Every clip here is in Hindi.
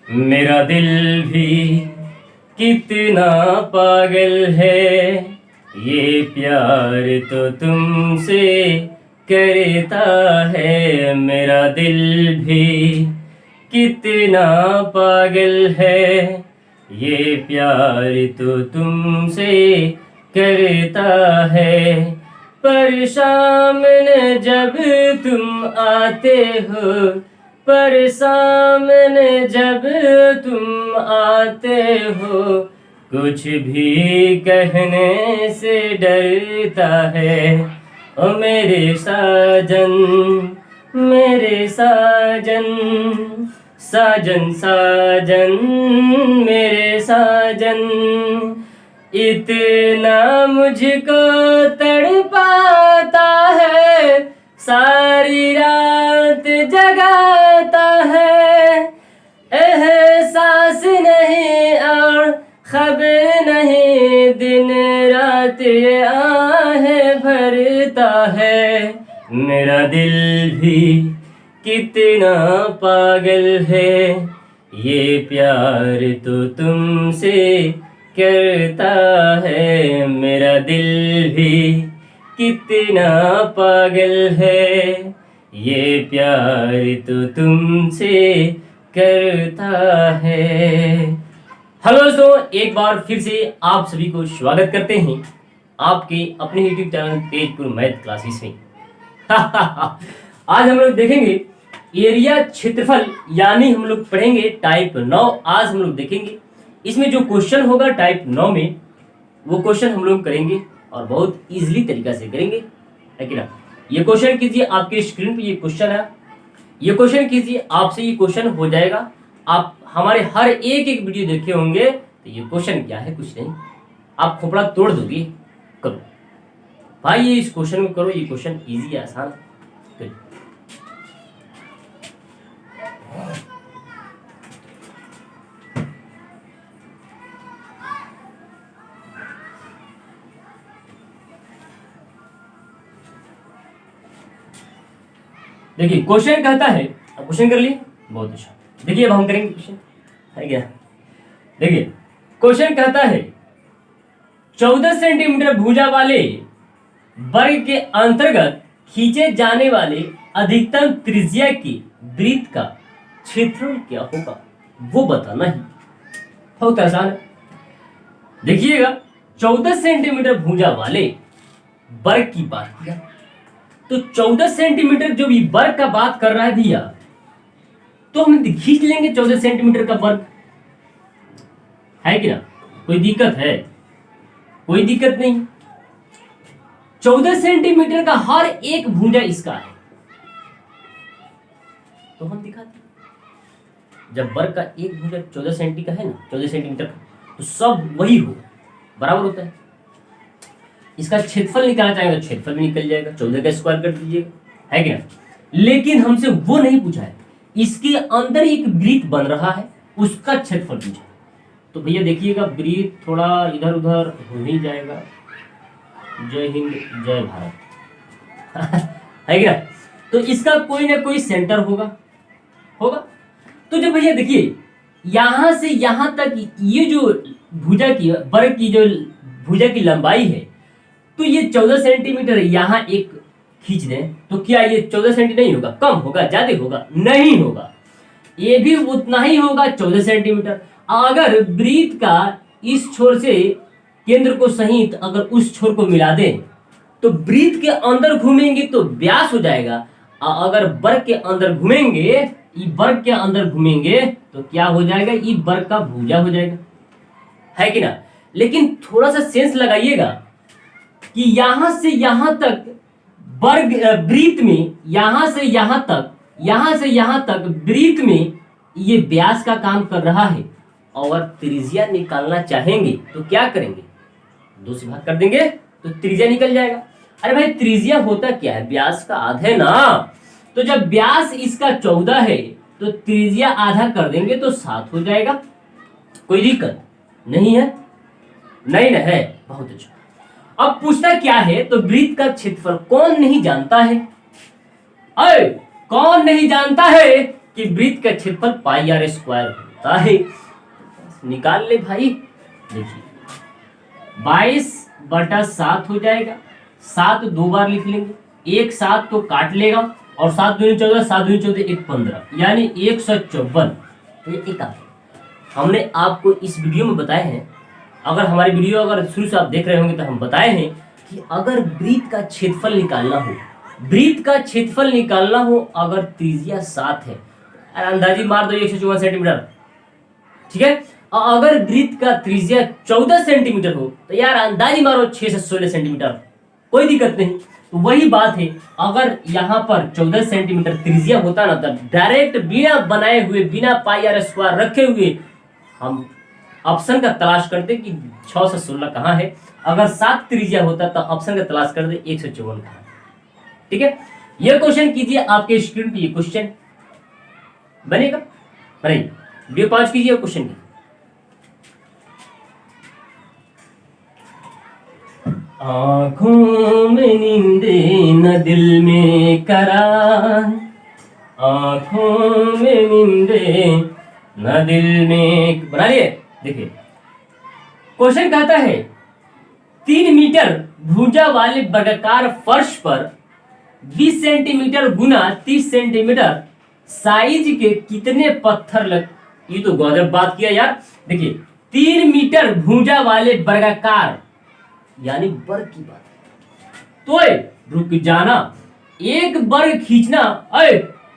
मेरा दिल भी कितना पागल है, ये प्यार तो तुमसे करता है। मेरा दिल भी कितना पागल है, ये प्यार तो तुमसे करता है। पर सामने जब तुम आते हो, पर सामने जब तुम आते हो, कुछ भी कहने से डरता है। ओ मेरे साजन, मेरे साजन, साजन साजन, मेरे साजन, इतना मुझको तड़पाता है, सारी रात जगाता है। एहसास नहीं और खबर नहीं, दिन रात ये आहें भरता है। मेरा दिल भी कितना पागल है, ये प्यार तो तुमसे करता है। मेरा दिल भी कितना पागल है, ये प्यार तो तुमसे करता है। हेलो दोस्तों, एक बार फिर से आप सभी को स्वागत करते हैं आपके अपने YouTube channel Tezpur math classes में। आज हम लोग देखेंगे एरिया क्षेत्रफल, यानी हम लोग पढ़ेंगे टाइप 9। आज हम लोग देखेंगे इसमें जो क्वेश्चन होगा टाइप 9 में, वो क्वेश्चन हम लोग करेंगे और बहुत इजीली तरीका से करेंगे, है कि ना। ये क्वेश्चन कीजिए, आपके स्क्रीन पे ये क्वेश्चन है, ये क्वेश्चन कीजिए, आपसे ये क्वेश्चन हो जाएगा। आप हमारे हर एक एक वीडियो देखे होंगे, तो ये क्वेश्चन क्या है, कुछ नहीं, आप खोपड़ा तोड़ दोगे। करो भाई, ये इस क्वेश्चन को करो, ये क्वेश्चन इजी है, आसान है। देखिए क्वेश्चन कहता है, अब क्वेश्चन कर लिए, बहुत अच्छा। देखिए अब हम करेंगे क्वेश्चन, है क्या। देखिए क्वेश्चन कहता है 14 सेंटीमीटर भुजा वाले वर्ग के अंतर्गत खींचे जाने वाले अधिकतम त्रिज्या की वृत्त का क्षेत्रफल क्या होगा, वो बताना ही। बहुत आसान है। देखिएगा 14 सेंटीमीटर भुजा वाले वर्ग की बात किया, तो 14 सेंटीमीटर जो भी वर्ग का बात कर रहा है भैया, तो हम खींच लेंगे 14 सेंटीमीटर का वर्ग, है कि ना। कोई दिक्कत है? कोई दिक्कत नहीं। 14 सेंटीमीटर का हर एक भुजा इसका है, तो हम दिखाते हैं। जब वर्ग का एक भुजा 14 सेंटी का है ना, 14 सेंटीमीटर का, तो सब वही हो बराबर होता है। इसका क्षेत्रफल निकालना चाहेंगे तो क्षेत्रफल भी निकल जाएगा, 14 का स्क्वायर कर दीजिएगा, है कि ना। लेकिन हमसे वो नहीं पूछा है, इसके अंदर एक वृत्त बन रहा है, उसका क्षेत्रफल पूछा है। तो भैया देखिएगा, वृत्त थोड़ा इधर उधर हो ही जाएगा। जय हिंद जय भारत। है कि ना। तो इसका कोई ना कोई सेंटर होगा। तो जब भैया देखिए यहां से यहां तक ये जो भुजा की वर्ग की जो भुजा की लंबाई है, तो ये 14 सेंटीमीटर यहाँ एक खींच दें, तो क्या ये 14 सेंटी नहीं होगा? कम होगा, ज्यादा होगा? नहीं होगा, ये भी उतना ही होगा, 14 सेंटीमीटर। अगर वृत्त का इस छोर से केंद्र को सहित अगर उस छोर को मिला दें, तो वृत्त के अंदर घूमेंगे तो व्यास हो जाएगा। अगर वर्ग के अंदर घूमेंगे, वर्ग के अंदर घूमेंगे, तो क्या हो जाएगा? ये वर्ग का भुजा हो जाएगा, है कि ना। लेकिन थोड़ा सा सेंस लगाइएगा कि यहां से यहां तक वर्ग वृत्त में, यहां से यहां तक वृत्त में ये व्यास का काम कर रहा है, और त्रिज्या निकालना चाहेंगे तो क्या करेंगे? 2 से भाग कर देंगे तो त्रिज्या निकल जाएगा। अरे भाई, त्रिज्या होता क्या है? व्यास का आधा ना। तो जब व्यास इसका 14 है, तो त्रिज्या आधा कर देंगे तो 7 हो जाएगा। कोई दिक्कत नहीं है? नहीं ना है? बहुत अच्छा। अब पूछता क्या है, तो वृत्त का क्षेत्रफल कौन नहीं जानता है? अरे कौन नहीं जानता है कि वृत्त का क्षेत्रफल पाई आर स्क्वायर है? होता है। निकाल ले भाई। देखिए 22/7 हो जाएगा, 7 दो बार लिख लेंगे, एक 7 तो काट लेगा और 7 दूनी 14, 7 दूनी 14, 1 15, यानी 154। तो ये एक हमने आपको इस वीडियो में बताए हैं। अगर हमारी वीडियो अगर शुरू से आप देख रहे होंगे तो हम बताए हैं कि अगर वृत्त का क्षेत्रफल निकालना हो, वृत्त का क्षेत्रफल निकालना हो, अगर त्रिज्या 7 है, अंदाजी मार दो 154 सेंटीमीटर, ठीक है। और अगर वृत्त का त्रिज्या 14 सेंटीमीटर हो तो यार अंदाजी मारो 6 से 16 सेंटीमीटर, कोई दिक्कत नहीं। तो वही बात है, अगर यहाँ पर 14 सेंटीमीटर त्रिज्या होता ना तो डायरेक्ट बिना बनाए हुए, बिना पाई आर स्क्वायर रखे हुए हम ऑप्शन का तलाश करते कि 6 से 16 कहाँ है। अगर 7 त्रिज्या होता तो ऑप्शन का तलाश कर दे 154 कहाँ है। ठीक है, ये क्वेश्चन कीजिए, आपके स्क्रीन पे ये क्वेश्चन बनेगा, बनाइए, वीडियो पॉज कीजिए और क्वेश्चन कीजिए। आँखों में नींदे न दिल में करार, आँखों में नींदे न दिल में, बना लिए। देखिए क्वेश्चन कहता है 3 मीटर भुजा वाले वर्गाकार फर्श पर 20 सेंटीमीटर गुना 30 सेंटीमीटर साइज के कितने पत्थर लग। ये तो गजब बात किया यार। देखिए 3 मीटर भुजा वाले वर्गाकार यानी वर्ग की बात है। तो रुक जाना, एक वर्ग खींचना,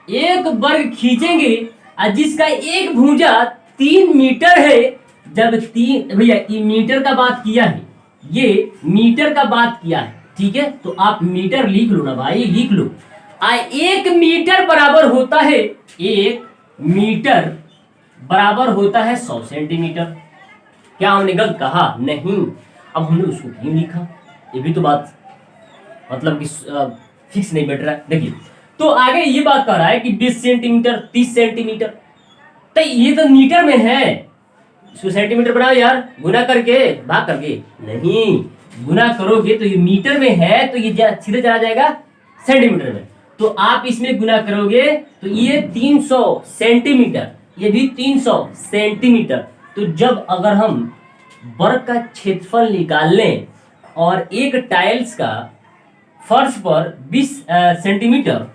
एक वर्ग खींचेंगे जिसका एक भुजा 3 मीटर है। जब 3 भैया ये मीटर का बात किया है, ये मीटर का बात किया है, ठीक है। तो आप मीटर लिख लो ना भाई, लिख लो। 1 मीटर बराबर होता है, 1 मीटर बराबर होता है 100 सेंटीमीटर। क्या हमने गलत कहा? नहीं। अब हमने उसको क्यों लिखा, ये भी तो बात मतलब कि फिक्स नहीं बैठ रहा है। देखिए तो आगे ये बात कर रहा है कि 20 सेंटीमीटर 30 सेंटीमीटर, तो ये तो मीटर में है, इसको सेंटीमीटर बनाओ यार, गुना करके भाग करके। नहीं, गुना करोगे तो ये मीटर में है तो ये सीधे चला जाएगा सेंटीमीटर में। तो आप इसमें गुना करोगे तो ये 300 सेंटीमीटर, ये भी 300 सेंटीमीटर। तो जब अगर हम वर्ग का क्षेत्रफल निकाल लें और एक टाइल्स का फर्श पर 20 सेंटीमीटर,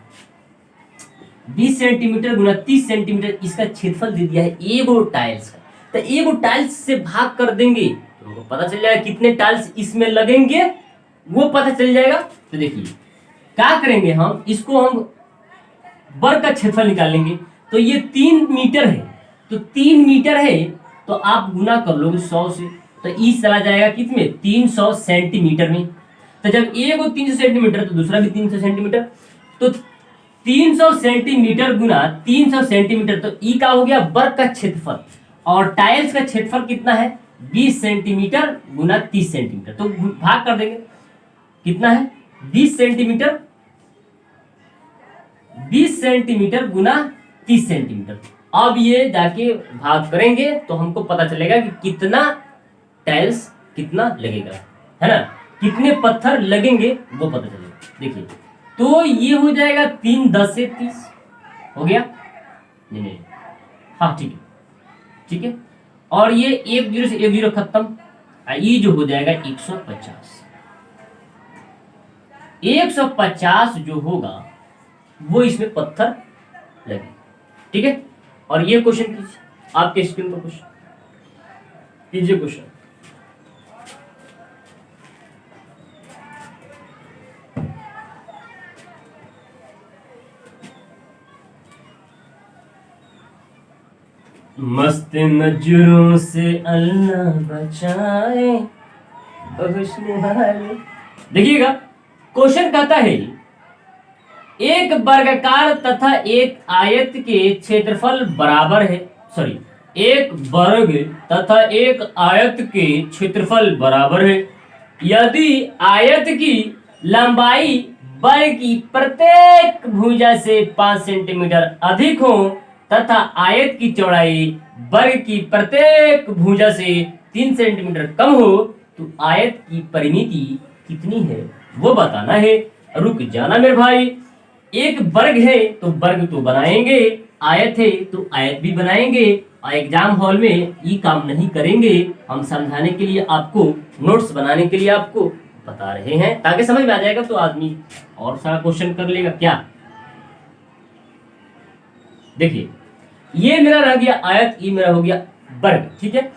20 सेंटीमीटर गुना 30 सेंटीमीटर इसका क्षेत्रफल दे दिया है एगो टाइल्स का, तो एगो टाइल्स से भाग कर देंगे तो हमको पता चल जाएगा कितने टाइल्स इसमें लगेंगे, वो पता चल जाएगा। तो देखिए क्या करेंगे हम, इसको हम वर्ग का क्षेत्रफल निकालेंगे। तो ये 3 मीटर है, तो 3 मीटर है तो आप गुना कर लोगे 100 से, तो ई चला जाएगा कितने 300 सेंटीमीटर में। तो जब एक 300 सेंटीमीटर तो दूसरा भी 300 सेंटीमीटर, तो 300 सेंटीमीटर गुना 300 सेंटीमीटर, तो ई का हो गया वर्ग का क्षेत्रफल। और टाइल्स का क्षेत्रफल कितना है 20 सेंटीमीटर गुना 30 सेंटीमीटर, तो भाग कर देंगे कितना है 20 सेंटीमीटर, 20 सेंटीमीटर गुना 30 सेंटीमीटर। अब ये जाके भाग करेंगे तो हमको पता चलेगा कि कितना टाइल्स कितना लगेगा, है ना, कितने पत्थर लगेंगे वो पता चलेगा। देखिए तो ये हो जाएगा 3 10 से 30 हो गया, नहीं हाँ ठीक है, ठीक है। और ये 1 0 से 1 0 खत्म, ये जो हो जाएगा 150, 150 जो होगा वो इसमें पत्थर लगे, ठीक है। और ये क्वेश्चन कीजिए, आपके स्क्रीन पर क्वेश्चन कीजिए, क्वेश्चन मस्त नजरों से अल्लाह बचाए हुस्न वाले। देखिएगा क्वेश्चन कहता है एक वर्गाकार तथा एक आयत के क्षेत्रफल बराबर है, सॉरी एक वर्ग तथा एक आयत के क्षेत्रफल बराबर है यदि आयत की लंबाई वर्ग की प्रत्येक भुजा से 5 सेंटीमीटर अधिक हो तथा आयत की चौड़ाई वर्ग की प्रत्येक भुजा से 3 सेंटीमीटर कम हो, तो आयत की परिमिति कितनी है वो बताना है। रुक जाना मेरे भाई, एक वर्ग है तो वर्ग तो बनाएंगे, आयत है तो आयत भी बनाएंगे, एग्जाम हॉल में ये काम नहीं करेंगे, हम समझाने के लिए आपको, नोट्स बनाने के लिए आपको बता रहे हैं, ताकि समझ में आ जाएगा तो आदमी और सारा क्वेश्चन कर लेगा। क्या देखिए, ये मेरा रह गया आयत, ये मेरा हो गया वर्ग, ठीक है।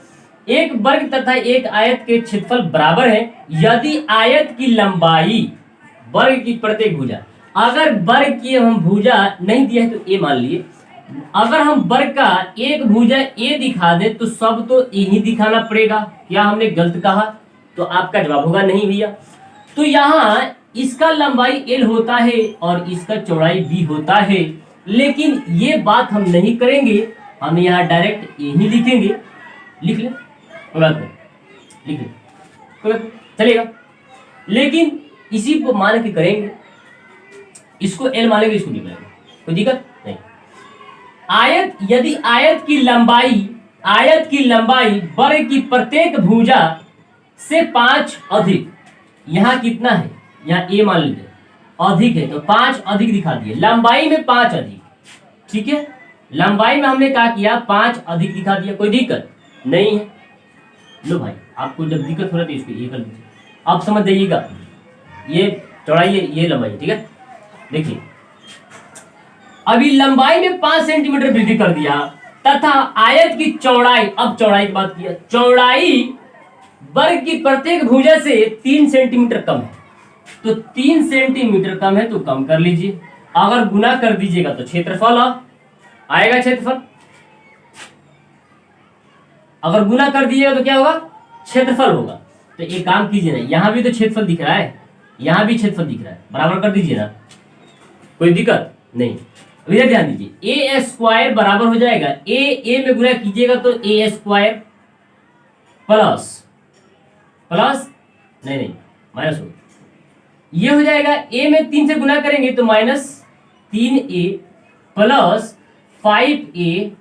एक वर्ग तथा एक आयत के क्षेत्रफल बराबर है यदि आयत की लंबाई वर्ग की प्रत्येक भुजा, अगर वर्ग की हम भुजा नहीं दिया है तो ए मान लिए, अगर हम वर्ग का एक भुजा ए दिखा दे तो सब तो ए ही दिखाना पड़ेगा। क्या हमने गलत कहा? तो आपका जवाब होगा नहीं भैया। तो यहाँ इसका लंबाई एल होता है और इसका चौड़ाई बी होता है, लेकिन ये बात हम नहीं करेंगे, हम यहाँ डायरेक्ट ए ही लिखेंगे। लिख ले, कोई बात नहीं, लिख ले, कोई बात चलेगा। लेकिन इसी को मान के करेंगे, इसको एल मानेंगे, इसको डी मानेंगे, कोई दिक्कत नहीं। आयत, यदि आयत की लंबाई वर्ग की प्रत्येक भुजा से 5 अधिक, यहाँ कितना है, यहाँ ए मान लीजिए अधिक है तो 5 अधिक दिखा दिए, लंबाई में 5 अधिक, ठीक है। लंबाई में हमने क्या किया, 5 अधिक दिखा दिया, कोई दिक्कत नहीं है। लो भाई, आपको जब दिक्कत हो रहा है तो इसको ये कर दीजिए, आप समझ जाइएगा। ये चौड़ाई है, ये लंबाई है, ठीक है। देखिए, अभी लंबाई में 5 सेंटीमीटर वृद्धि कर दिया तथा आयत की चौड़ाई, अब चौड़ाई की बात किया, चौड़ाई वर्ग की प्रत्येक भुजा से 3 सेंटीमीटर कम है, तो 3 सेंटीमीटर कम है तो कम कर लीजिए। अगर गुना कर दीजिएगा तो क्षेत्रफल आएगा, क्षेत्रफल। अगर गुना कर दीजिएगा तो क्या होगा, क्षेत्रफल होगा। तो एक काम कीजिए ना, यहां भी तो क्षेत्रफल दिख रहा है, यहां भी क्षेत्रफल दिख रहा है, बराबर कर दीजिए ना, कोई दिक्कत नहीं। इधर ध्यान दीजिए, ए स्क्वायर बराबर हो जाएगा, ए में गुना कीजिएगा तो ए स्क्वायर प्लस नहीं माइनस हो, ये हो जाएगा, ए में 3 से गुना करेंगे तो -3a प्लस 5a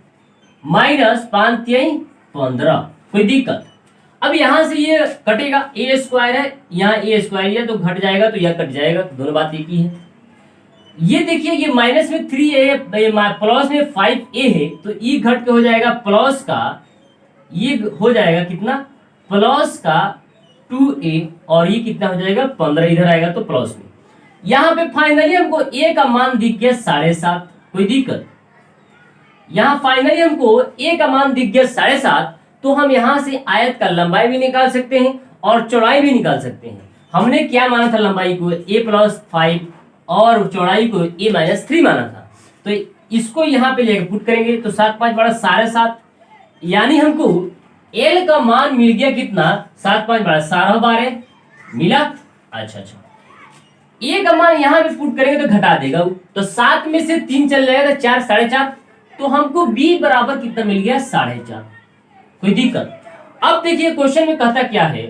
माइनस 5 3 15, कोई दिक्कत। अब यहां से ये कटेगा, ए स्क्वायर है, यहाँ ए स्क्वायर है तो घट जाएगा, तो यह कट जाएगा, दोनों बात एक ही है। ये देखिए, ये माइनस में 3a प्लस में 5a है, तो ये घट के हो जाएगा प्लस का, ये हो जाएगा कितना, प्लस का 2a, और ये कितना हो जाएगा 15, इधर आएगा तो प्लस में। यहाँ पे फाइनली हमको a का मान दिख गया 7.5, कोई दिक्कत। यहाँ फाइनली हमको a का मान दिख गया 7.5, तो हम यहाँ से आयत का लंबाई भी निकाल सकते हैं और चौड़ाई भी निकाल सकते हैं। हमने क्या माना था, लंबाई को a + 5 और चौड़ाई को a - 3 माना था, तो इसको यहाँ पे लेकर पुट करेंगे तो 7 5 बड़ा 7.5, यानी हमको l का मान मिल गया कितना, 7 5 बड़ा 12 मिला। अच्छा, a का मान यहाँ पे पुट करेंगे तो घटा देगा, तो 7 में से 3 चल जाएगा तो 4 4.5, तो हमको b बराबर कितना मिल गया 4.5, कोई दिक्कत। अब देखिए क्वेश्चन में कहता क्या है,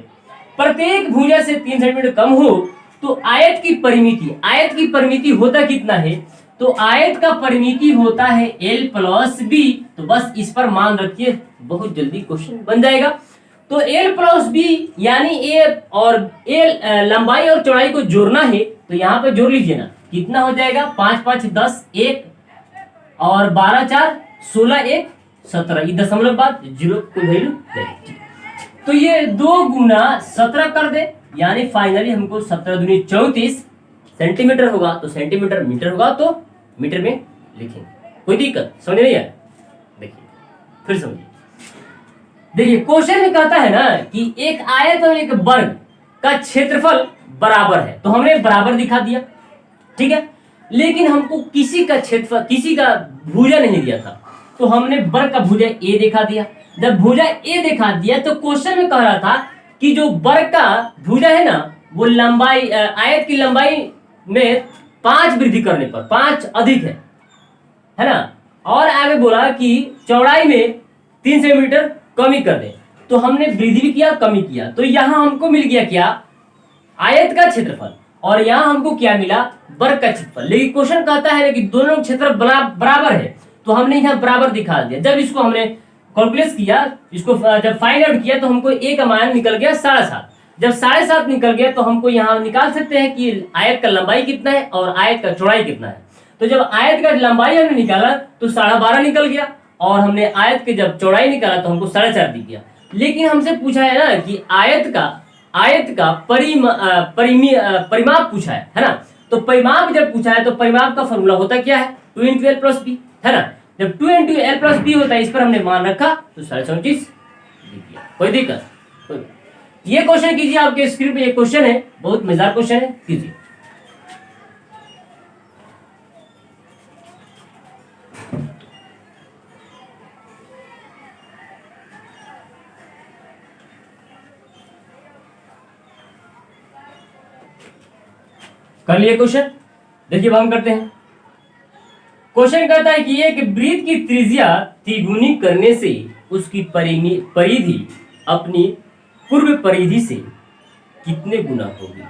प्रत्येक भुजा से 3 सेंटीमीटर कम हो तो आयत की परिमिति होता कितना है, तो आयत का परिमिति होता है l + b, तो बस इस पर मान रखिए, बहुत जल्दी क्वेश्चन बन जाएगा। तो l + b यानी a और a लंबाई और चौड़ाई को जोड़ना है, तो यहाँ पे जोड़ लीजिए ना, कितना हो जाएगा, 5 5 10 1 और 12 4 16 1 17, ये दशमलव बाद 0 कोई वैल्यू नहीं, तो ये 2 गुना 17 कर दे, यानी फाइनली हमको 17 दूनी 34 सेंटीमीटर होगा, तो सेंटीमीटर मीटर होगा तो मीटर में लिखेंगे, कोई दिक्कत समझ नहीं है। देखिए फिर समझिए, देखिए क्वेश्चन में कहता है ना कि एक आयत और एक वर्ग का क्षेत्रफल बराबर है, तो हमने बराबर दिखा दिया, ठीक है। लेकिन हमको किसी का क्षेत्रफल, किसी का भुजा नहीं दिया था, तो हमने वर्ग का भुजा ए दिखा दिया। जब भुजा ए दिखा दिया तो क्वेश्चन में कह रहा था कि जो वर्ग का भुजा है ना, वो लंबाई, आयत की लंबाई में 5 वृद्धि करने पर 5 अधिक है ना, और आगे बोला कि चौड़ाई में 3 सेंटीमीटर कमी कर दे, तो हमने वृद्धि भी किया कमी किया, तो यहाँ हमको मिल गया क्या, आयत का क्षेत्रफल, और यहाँ हमको क्या मिला, वर्ग का क्षेत्रफल। लेकिन क्वेश्चन कहता है कि दोनों क्षेत्र बराबर है, तो हमने यहाँ बराबर दिखा दिया। जब इसको हमने कैलकुलेट किया, इसको जब फाइंड आउट किया, तो हमको a का मान निकल गया 7.5। जब 7.5 निकल गया तो हमको यहाँ निकाल सकते हैं कि आयत का लंबाई कितना है और आयत का चौड़ाई कितना है। तो जब आयत का लंबाई हमने निकाला तो 12.5 निकल गया, और हमने आयत के जब चौड़ाई निकाला तो हमको 4.5 दिख गया। लेकिन हमसे पूछा है ना कि आयत का परिमाप पूछा है ना। तो परिमाप जब पूछा है तो परिमाप का फॉर्मूला होता क्या है, 2 × l + b, है ना। जब 2 × l + b होता है, इस पर हमने मान रखा तो 34.5 दिख गया। कोई दिक्कत? ये क्वेश्चन कीजिए, आपके स्क्रीन पे ये क्वेश्चन है, बहुत मजेदार क्वेश्चन है, कीजिए। कर लिए क्वेश्चन? देखिए हम करते हैं। क्वेश्चन कहता है कि एक वृत्त की त्रिज्या तिगुनी करने से उसकी परिधि अपनी पूर्व परिधि से कितने गुना होगी।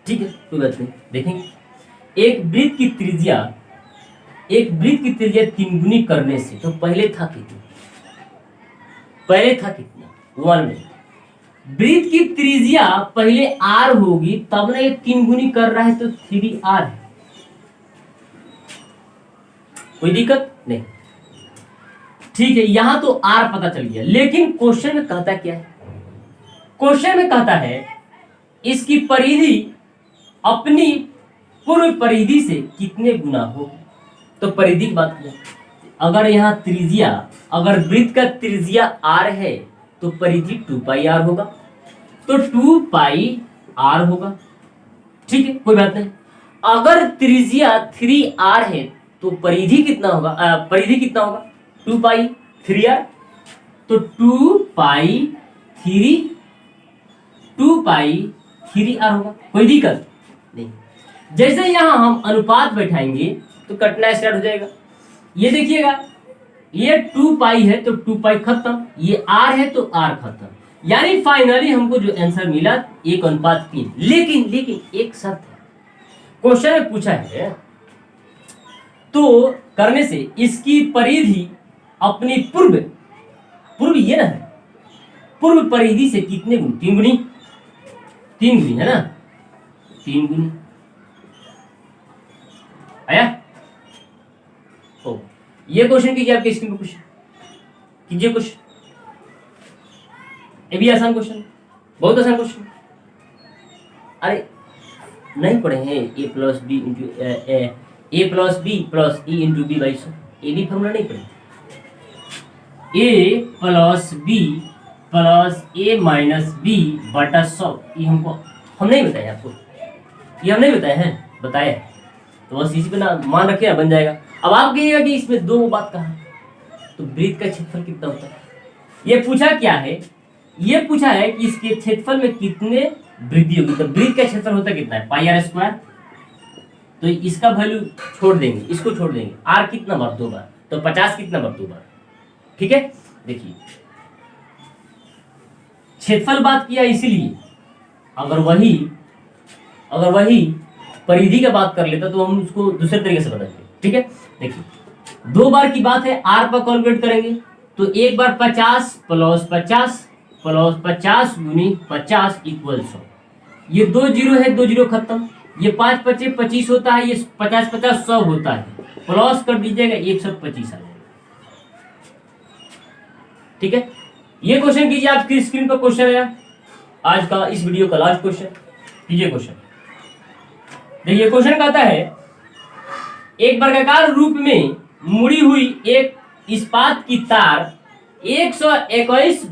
ठीक है, कोई बात नहीं, देखेंगे। एक वृत्त की त्रिज्या 3 गुनी करने से, तो पहले था कितना, वो मालूम नहीं। वृत्त की त्रिज्या पहले r होगी, तब ना ये 3 गुनी कर रहा है तो 3r है। कोई दिक्कत नहीं, ठीक है। यहां तो r पता चल गया, लेकिन क्वेश्चन में कहता क्या है? क्वेश्चन में कहता है इसकी परिधि अपनी पूर्व परिधि से कितने गुना हो। तो परिधि की बात किया, अगर यहाँ त्रिज्या, अगर वृत्त का त्रिज्या r है तो परिधि 2πr होगा, तो 2πr होगा। ठीक है, कोई बात नहीं। अगर त्रिज्या 3r है तो परिधि कितना होगा, 2π 3r, तो 2π 3r होगा। कोई दिक्कत नहीं। जैसे यहां हम अनुपात बैठाएंगे तो कटना स्टार्ट हो जाएगा। ये देखिएगा, ये 2π है तो 2π खत्म, ये r है तो r खत्म, यानी फाइनली हमको जो आंसर मिला 1:3। लेकिन एक शर्त है, क्वेश्चन में पूछा है तो करने से इसकी परिधि अपनी पूर्व ये ना है, पूर्व परिधि से कितने गुनी, 3 गुनी, 3 गुनी है ना, 3 गुनी आया। ओ ये क्वेश्चन कीजिए, आपके स्क्रीन पे क्वेश्चन कीजिए, क्वेश्चन ये भी आसान क्वेश्चन, बहुत आसान क्वेश्चन। अरे नहीं पढ़े हैं a + b × e × b/100, ये भी फॉर्मूला नहीं पढ़े। a + b + a - b/100, ये हम नहीं बताए आपको, ये हम नहीं बताए हैं, बताए तो बस इसी पे ना मान रखे ना, बन जाएगा। अब आप कहिएगा कि इसमें 2 बात कहा है, तो वृत्त का क्षेत्रफल कितना होता है। ये पूछा क्या है, ये पूछा है कि इसके क्षेत्रफल में कितने वृद्धि होगी। तो वृत्त का क्षेत्रफल होता कितना है, πr²। तो इसका वैल्यू छोड़ देंगे, इसको छोड़ देंगे, r कितना बार, 2 बार, तो 50 कितना बार, 2 बार। ठीक है, देखिए क्षेत्रफल बात किया, इसीलिए अगर वही परिधि का बात कर लेता तो हम उसको दूसरे तरीके से बताएंगे। ठीक है, देखिए 2 बार की बात है, r पर कैलकुलेट करेंगे तो एक बार 50 + 50 + 50 × 50 = 100। ये 2 0 है, 2 0 खत्म, ये 5 × 5 = 25 होता है, ये 50 × 50 100 होता है, प्लस कर दीजिएगा 125 आ जाएगा। ठीक है, ये क्वेश्चन कीजिए, आपकी स्क्रीन पर क्वेश्चन है आज का, इस वीडियो का लास्ट क्वेश्चन। कीजिए क्वेश्चन। देखिए क्वेश्चन कहता है एक वर्गाकार रूप में मुड़ी हुई एक इस्पात की तार 121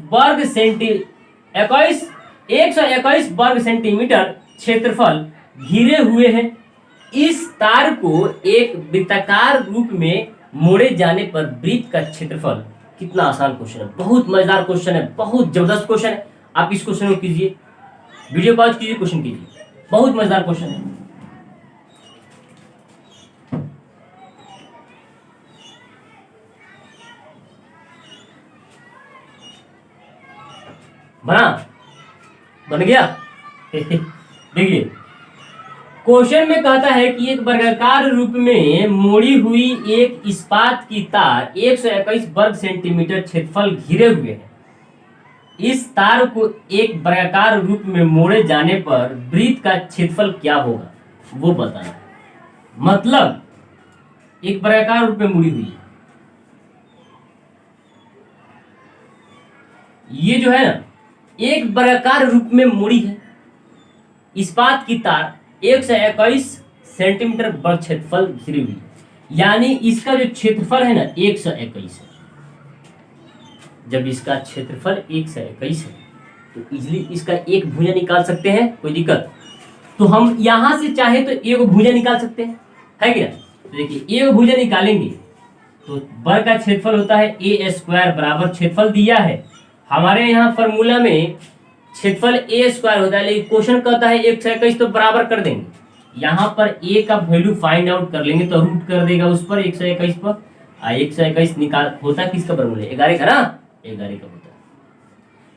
वर्ग सेंटीमीटर क्षेत्रफल घिरे हुए हैं। इस तार को एक वृत्ताकार रूप में मोड़े जाने पर वृत्त का क्षेत्रफल कितना। आसान क्वेश्चन है, बहुत मजेदार क्वेश्चन है, बहुत जबरदस्त क्वेश्चन है। आप इस क्वेश्चन को कीजिए, वीडियो पॉज कीजिए, क्वेश्चन कीजिए, बहुत मजेदार क्वेश्चन है। बन गया। देखिए क्वेश्चन में कहता है कि एक वर्गाकार रूप में मोड़ी हुई एक इस्पात की तार 121 वर्ग सेंटीमीटर क्षेत्रफल घिरे हुए है। इस तार को एक वर्गाकार रूप में मोड़े जाने पर वृत्त का क्षेत्रफल क्या होगा, वो बताना है। मतलब एक वर्गाकार रूप में मुड़ी हुई है, ये जो है ना एक वर्गाकार रूप में मुड़ी है। इस्पात की तार 121 सेंटीमीटर वर्ग क्षेत्रफल घिरी हुई, यानी इसका जो क्षेत्रफल है ना 121 है। जब इसका क्षेत्रफल 121 है तो इजिली इसका एक भुजा निकाल सकते हैं, कोई दिक्कत? तो हम यहां से चाहे तो एक भुजा निकाल सकते हैं, है क्या? तो देखिए एक भुजा निकालेंगे तो वर्ग का क्षेत्रफल होता है ए स्क्वायर बराबर क्षेत्रफल दिया है हमारे यहाँ फॉर्मूला में क्षेत्रफल ए स्क्वायर होता है, लेकिन क्वेश्चन कहता है 121 तो बराबर कर देंगे। यहाँ पर ए का वैल्यू फाइंड आउट कर लेंगे तो रूट कर देगा उस पर 121 पर। 121 निकाल होता है किसका फॉर्मूला? 11 का ना, 11 का होता है।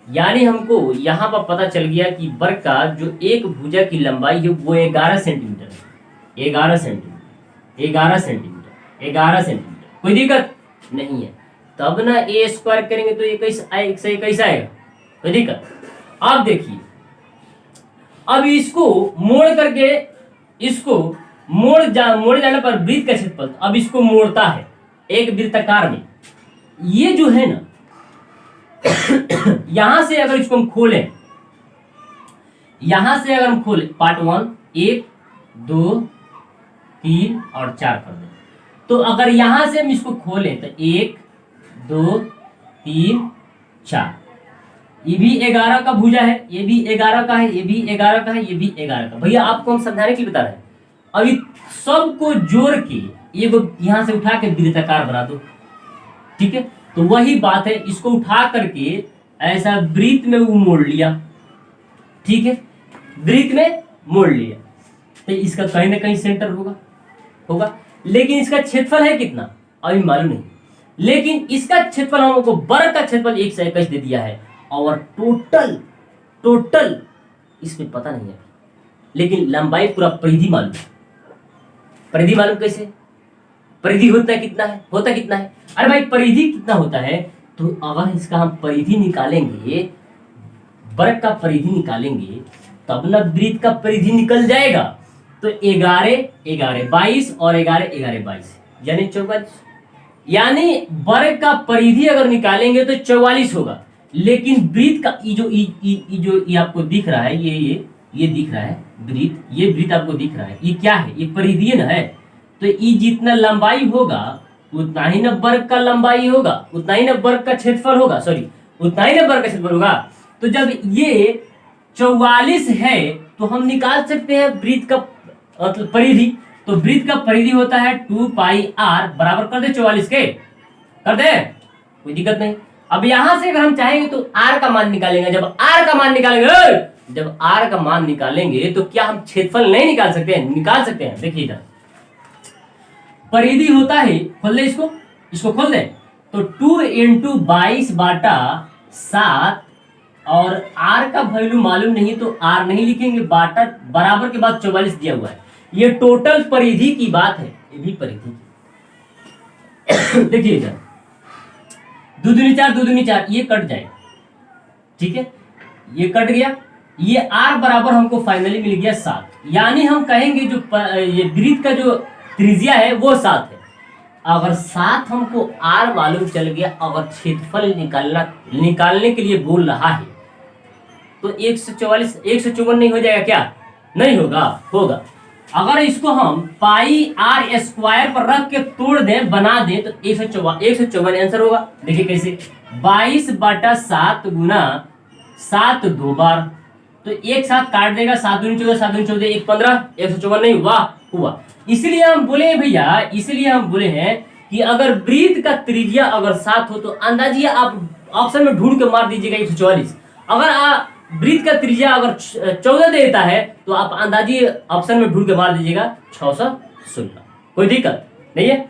यानी हमको यहाँ पर पता चल गया कि वर्ग का जो एक भुजा की लंबाई है वो 11 सेंटीमीटर है। 11 सेंटीमीटर 11 सेंटीमीटर 11 सेंटीमीटर, कोई दिक्कत नहीं है। तब ना ए स्क्वायर करेंगे तो 121 आएगा, कोई दिक्कत? अब देखिए, अब इसको मोड़ करके इसको मोड़ जाने पर वृत्त का क्षेत्रफल, अब इसको मोड़ता है एक वृत्ताकार में। ये जो है ना यहां से अगर इसको हम खोलें, यहां से अगर हम खोलें पार्ट 1 1 2 3 और 4 कर दें, तो अगर यहां से हम इसको खोलें तो 1 2 3 4, ये भी 11 का भुजा है, ये भी 11 का है, ये भी 11 का है, ये भी 11 का। भैया आपको हम समझाने के लिए बता रहे हैं। अभी सबको जोड़ के ये यहां से उठा के वृत्ताकार बना दो, ठीक है? तो वही बात है, इसको उठा करके ऐसा वृत्त में वो मोड़ लिया, ठीक है? वृत्त में मोड़ लिया तो इसका कहीं ना कहीं सेंटर होगा, लेकिन इसका क्षेत्रफल है कितना अभी मालूम नहीं। लेकिन इसका क्षेत्रफल हमको वर्ग का क्षेत्रफल 121 दे दिया है और टोटल इसमें पता नहीं है, लेकिन लंबाई पूरा परिधि मालूम है। परिधि मालूम कैसे? परिधि होता कितना है? अरे भाई परिधि कितना होता है, तो अगर इसका हम परिधि निकालेंगे, वर्ग का परिधि निकालेंगे तब ना वृत्त का परिधि निकल जाएगा। तो 11 11 22 और 11 11 22 यानी 44, यानी वर्ग का परिधि अगर निकालेंगे तो 44 होगा। लेकिन वृत्त का ये आपको दिख रहा है, ये दिख रहा है वृत्त, ये वृत्त आपको दिख रहा है, ये क्या है? ये परिधि ना है। तो ये जितना लंबाई होगा उतना ही ना वर्ग का लंबाई होगा, उतना ही ना वर्ग का क्षेत्रफल होगा, उतना ही ना वर्ग का क्षेत्रफल होगा। तो जब ये 44 है तो हम निकाल सकते हैं वृत्त का मतलब परिधि। तो वृत्त का परिधि होता है 2 पाई r बराबर कर दे 44 के, कर दे, कोई दिक्कत नहीं। अब यहां से अगर हम चाहेंगे तो r का मान निकालेंगे। जब r का मान निकालेंगे तो क्या हम क्षेत्रफल नहीं निकाल सकते हैं? निकाल सकते हैं। देखिए इधर परिधि होता है, खोल दे इसको खोल दे, तो 2 × 22/7 और r का वैल्यू मालूम नहीं तो r नहीं लिखेंगे, बाटा बराबर के बाद 44 दिया हुआ है। ये टोटल परिधि की बात है, ये भी परिधि देखिए इधर 2 दूनी 4 2 दूनी 4 ये कट जाएगा, ठीक है? ये कट गया, ये r बराबर हमको फाइनली मिल गया 7। यानी हम कहेंगे जो ये वृत्त का जो त्रिज्या है वो 7 है। अगर 7 हमको r मालूम चल गया, अगर क्षेत्रफल निकालने के लिए बोल रहा है तो 144 154 नहीं हो जाएगा क्या? नहीं होगा। अगर इसको हम पाई r स्क्वायर पर रख के तोड़ दें, बना दें तो 154 आंसर होगा। देखिए कैसे, 22/7 गुना 7 2 बार, तो एक साथ काट देगा, 7 दूनी 14 7 दूनी 14 1 15, 154 नहीं हुआ। इसलिए हम बोले भैया, इसलिए हम बोले हैं कि अगर वृत्त का त्रिज्या अगर 7 हो तो अंदाजिए आप ऑप्शन में ढूंढ के मार दीजिएगा 144। अगर वृत्त का त्रिज्या अगर 14 देता है तो आप अंदाजिए ऑप्शन में ढूंढ के मार दीजिएगा 616, कोई दिक्कत नहीं है।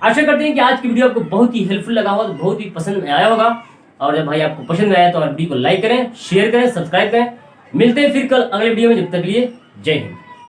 आशा करते हैं कि आज की वीडियो आपको बहुत ही हेल्पफुल लगा होगा, बहुत ही पसंद में आया होगा। और जब भाई आपको पसंद में आया तो हमारे वीडियो को लाइक करें, शेयर करें, सब्सक्राइब करें। मिलते हैं फिर कल अगले वीडियो में, जब तक लिए जय हिंद।